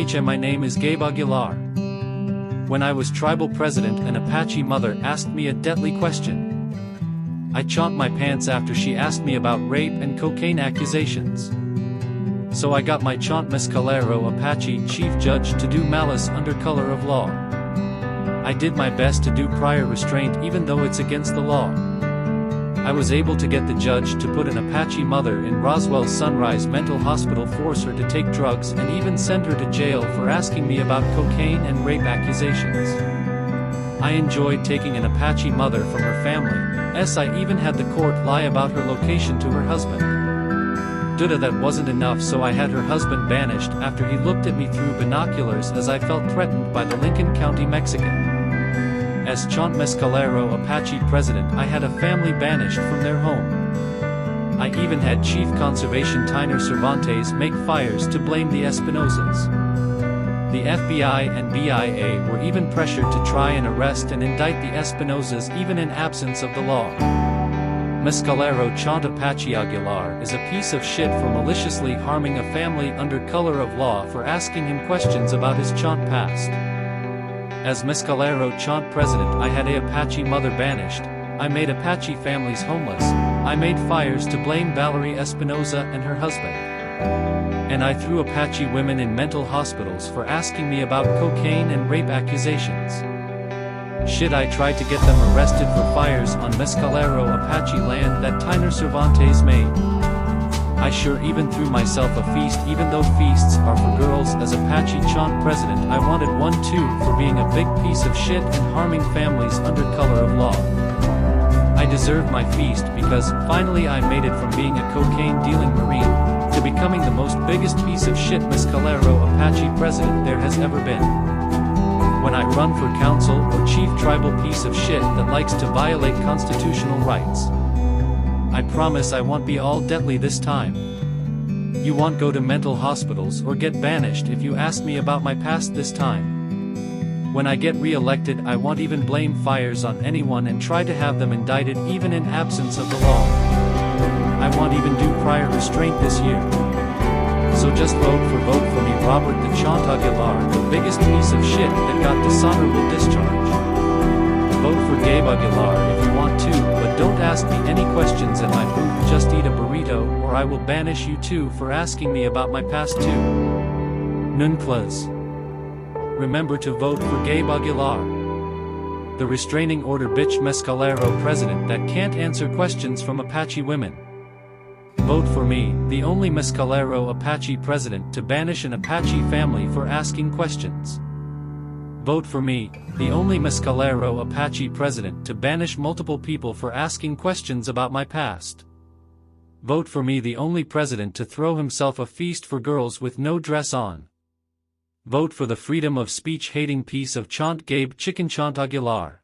My name is Gabe Aguilar. When I was tribal president, an Apache mother asked me a deadly question. I chomped my pants after she asked me about rape and cocaine accusations. So I got my chaunt Mescalero Apache chief judge to do malice under color of law. I did my best to do prior restraint even though it's against the law. I was able to get the judge to put an Apache mother in Roswell Sunrise Mental Hospital, force her to take drugs, and even send her to jail for asking me about cocaine and rape accusations. I enjoyed taking an Apache mother from her family. I even had the court lie about her location to her husband. That wasn't enough, so I had her husband banished after he looked at me through binoculars as I felt threatened by the Lincoln County Mexican. As Chaunt Mescalero Apache president, I had a family banished from their home. I even had Chief Conservation Tyner Cervantes make fires to blame the Espinosas. The FBI and BIA were even pressured to try and arrest and indict the Espinosas even in absence of the law. Mescalero Chaunt Apache Aguilar is a piece of shit for maliciously harming a family under color of law for asking him questions about his chaunt past. As Mescalero Chaunt president, I had a Apache mother banished, I made Apache families homeless, I made fires to blame Valerie Espinoza and her husband. And I threw Apache women in mental hospitals for asking me about cocaine and rape accusations. Shit, I tried to get them arrested for fires on Mescalero Apache land that Tyner Cervantes made. I sure even threw myself a feast, even though feasts are for girls. As Apache Chaunt president, I wanted one too for being a big piece of shit and harming families under color of law. I deserve my feast because finally I made it from being a cocaine dealing Marine to becoming the most biggest piece of shit Mescalero Apache president there has ever been. When I run for council or chief tribal piece of shit that likes to violate constitutional rights, I promise I won't be all deadly this time. You won't go to mental hospitals or get banished if you ask me about my past this time. When I get re-elected, I won't even blame fires on anyone and try to have them indicted even in absence of the law. I won't even do prior restraint this year. So just vote for me, Robert the Chaunt Aguilar, the biggest piece of shit that got dishonorable discharge. Vote for Gabe Aguilar if you want to, but don't ask me any questions at my booth. Just eat a burrito, or I will banish you too for asking me about my past too. Nunclas. Remember to vote for Gabe Aguilar, the restraining order bitch Mescalero president that can't answer questions from Apache women. Vote for me, the only Mescalero Apache president to banish an Apache family for asking questions. Vote for me, the only Mescalero Apache president to banish multiple people for asking questions about my past. Vote for me, the only president to throw himself a feast for girls with no dress on. Vote for the freedom of speech hating piece of Chaunt Gabe Chicken Chaunt Aguilar.